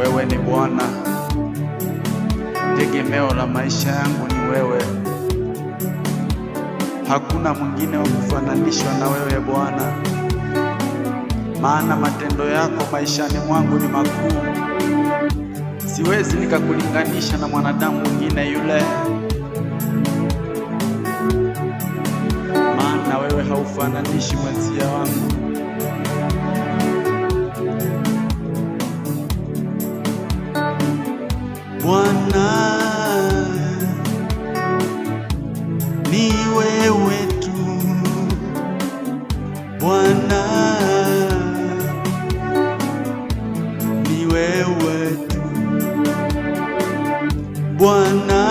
wewe ni Bwana, tegemeo la maisha yangu ni wewe. Hakuna mwingine wa kufananishwa na wewe Bwana, maana matendo yako maishani mwangu ni makuu. Siwezi nikakulinganisha na mwanadamu mwingine yule, maana wewe haufananishi mwenzia wangu. Bwana, ni wewe tu. Bwana, ni wewe tu. Bwana,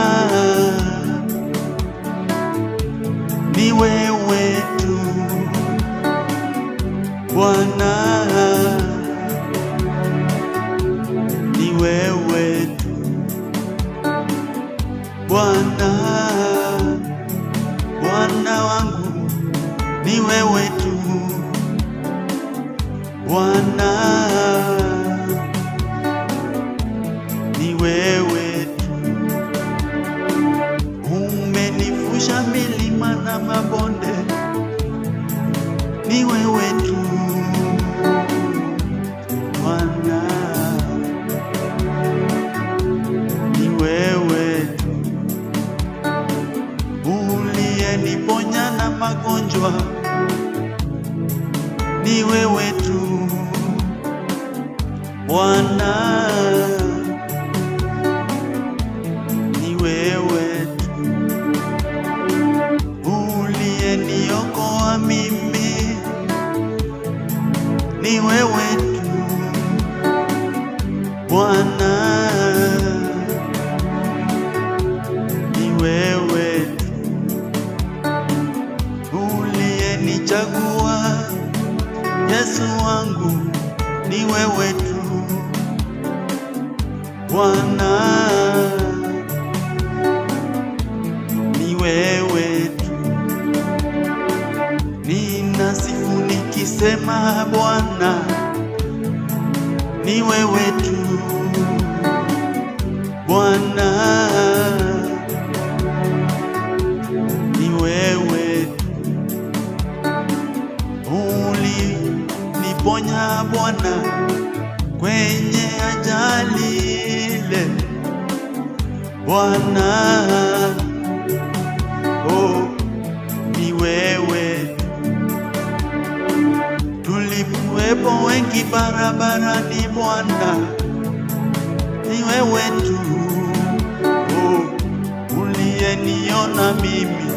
ni wewe tu. Bwana, ni wewe tu. Bwana, Bwana wangu ni wewe tu. Bwana, ni wewe tu. Umenivusha milima na mabonde, ni wewe tu. Bwana, ni wewe tu. Uliyeniponya na magonjwa, ni wewe tu. Bwana, ni wewe tu. Uliyeniokoa mimi, ni wewe tu. Bwana, ni wewe tu. Uliyenichagua Yesu wangu, ni wewe tu. Bwana, ni wewe tu. Ninasifu nikisema Bwana, ni wewe tu. Bwana, ni wewe tu. Uliniponya Bwana kwenye ajali ile. Bwana, oh, ni wewe. Tulipokuwepo wengi barabarani Bwana, ni wewe tu. Oh, uliyeniona mimi,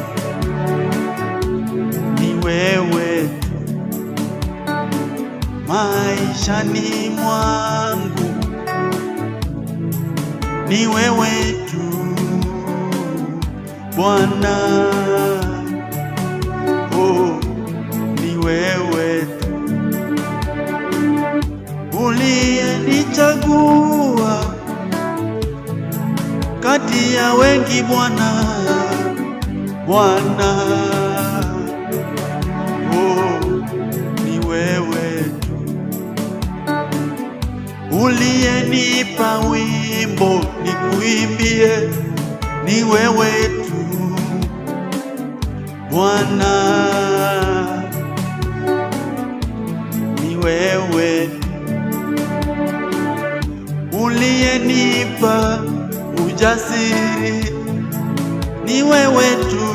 ni wewe tu. Maishani mwangu, ni wewe tu. Bwana, oh, ni wewe tu. Uliyenichagua kati ya wengi Bwana, Bwana, oh, ni wewe tu. Uliyenipa wimbo nikuimbie, ni wewe tu. Bwana, ni wewe tu. Uliyenipa ujasiri, ni wewe tu.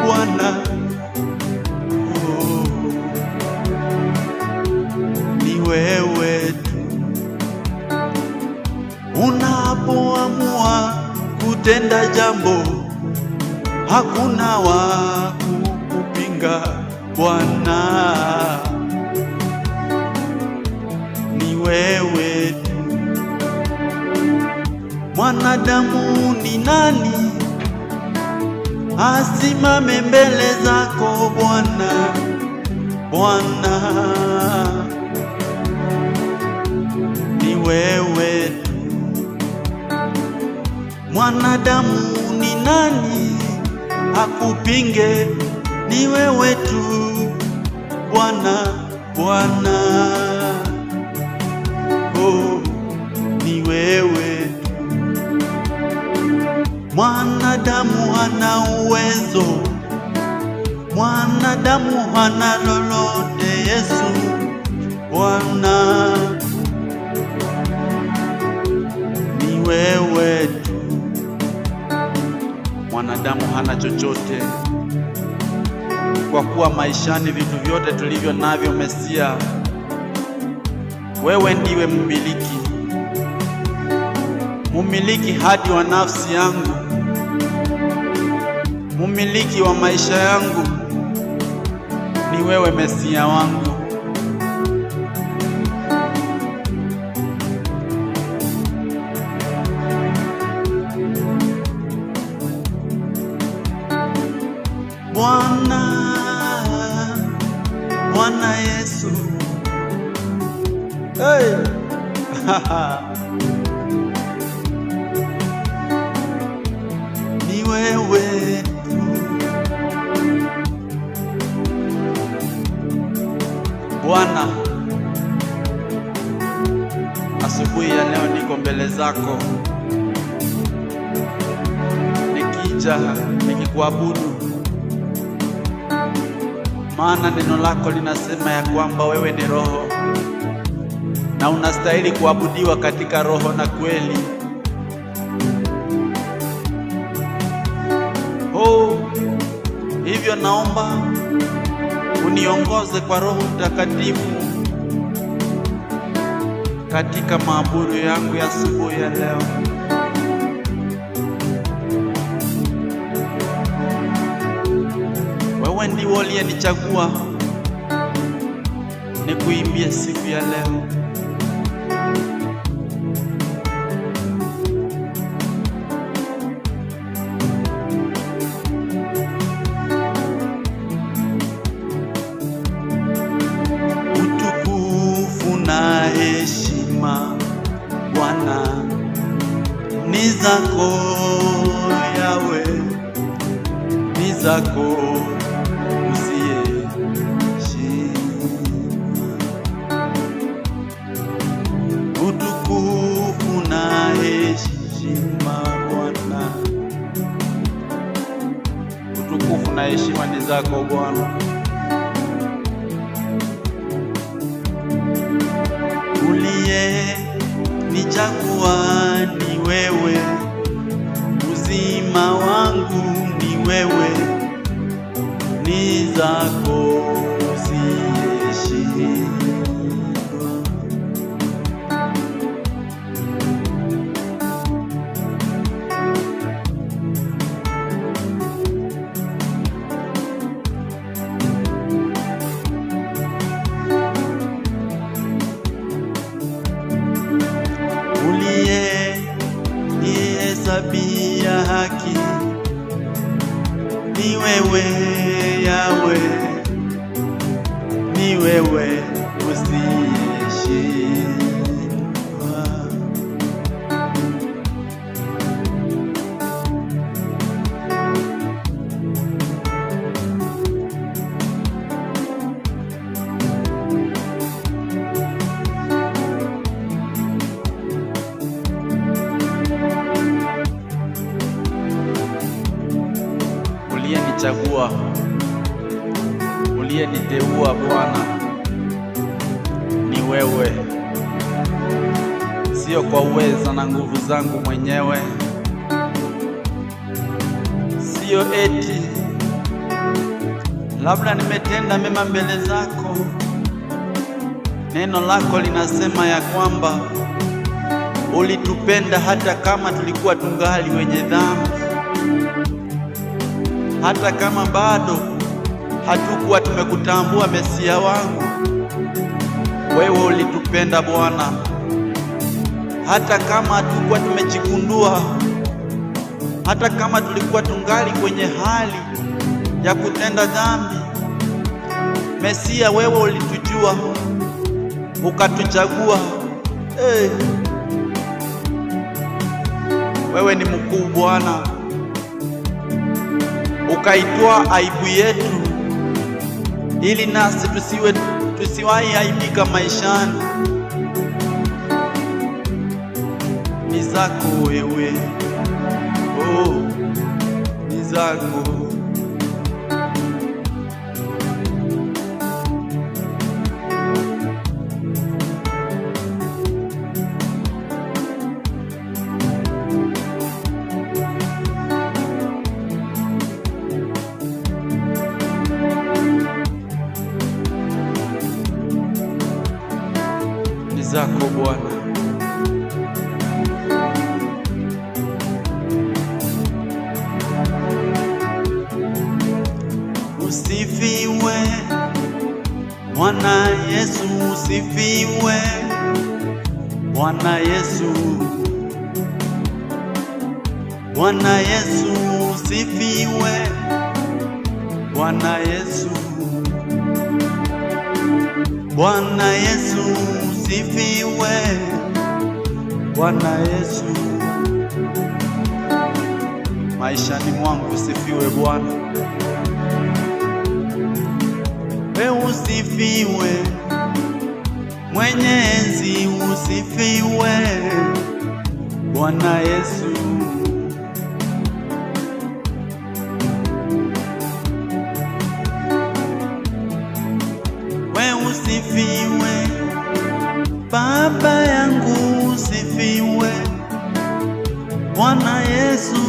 Bwana, oh, ni wewe tu. Unapoamua kutenda jambo, hakuna wa kukupinga. Bwana, ni wewe tu. Mwanadamu ni nani asimame mbele zako Bwana? Bwana, ni wewe tu. Mwanadamu ni nani akupinge? Ni wewe tu. Bwana, Bwana, oh, Mwanadamu hana uwezo, mwanadamu hana lolote. Yesu Bwana ni wewe tu. Mwanadamu hana chochote, kwa kuwa maishani vitu vyote tulivyo navyo, Mesia, wewe ndiwe mmiliki, mumiliki hadi wa nafsi yangu, mumiliki wa maisha yangu ni wewe, Mesia wangu. Bwana Yesu, hey. Ni wewe tu Bwana. Asubuhi ya leo niko mbele zako nikija nikikuabudu, maana neno lako linasema ya kwamba wewe ni roho na unastahili kuabudiwa katika roho na kweli. Hivyo naomba uniongoze kwa Roho Mtakatifu katika maabudu yangu ya asubuhi ya leo. Wewe ndiwe uliyenichagua nikuimbie siku ya leo. Utukufu na heshima Bwana ni zako, Yawe ni zako. Utukufu na heshima Bwana, utukufu na heshima ni zako Bwana. Uliye nichagua ni wewe, uzima wangu ni wewe, ni zako usiyeshindwa. Sabia haki ni wewe Yawe, ni wewe usiyeshindwa. Uliyenichagua, uliyeniteua Bwana ni wewe, sio kwa uweza na nguvu zangu mwenyewe, sio eti labda nimetenda mema mbele zako. Neno lako linasema ya kwamba ulitupenda hata kama tulikuwa tungali wenye dhambi, hata kama bado hatukuwa tumekutambua Mesia wangu, wewe ulitupenda Bwana. Hata kama hatukuwa tumejigundua, hata kama tulikuwa tungali kwenye hali ya kutenda dhambi, Mesia, wewe ulitujua ukatuchagua. Wewe ni mkuu Bwana, ukaitoa aibu yetu ili nasi tusiwahi aibika maishani. Ni zako wewe, ni zako. Zako Bwana, usifiwe Bwana Yesu, usifiwe Bwana Yesu, Bwana Yesu, usifiwe Bwana Yesu, Bwana Yesu, usifiwe Bwana Yesu, maishani mwangu usifiwe Bwana. Wewe usifiwe mwenye enzi, usifiwe Bwana Yesu, wewe usifiwe Baba yangu, usifiwe Bwana Yesu,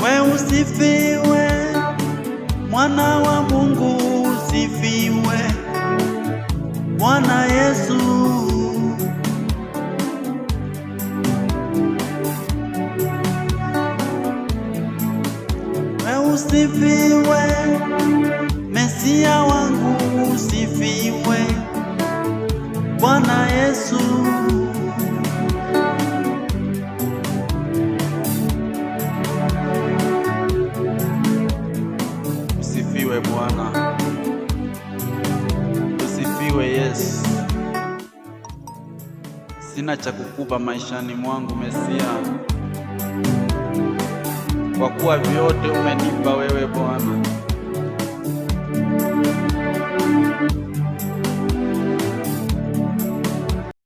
wewe usifiwe Mwana wa Mungu, usifiwe Bwana Yesu, usifiwe Mesia wangu, usifiwe Bwana Yesu, usifiwe Bwana, usifiwe Yesu. Sina cha kukupa maishani mwangu Mesia, kwa kuwa vyote umenipa wewe Bwana.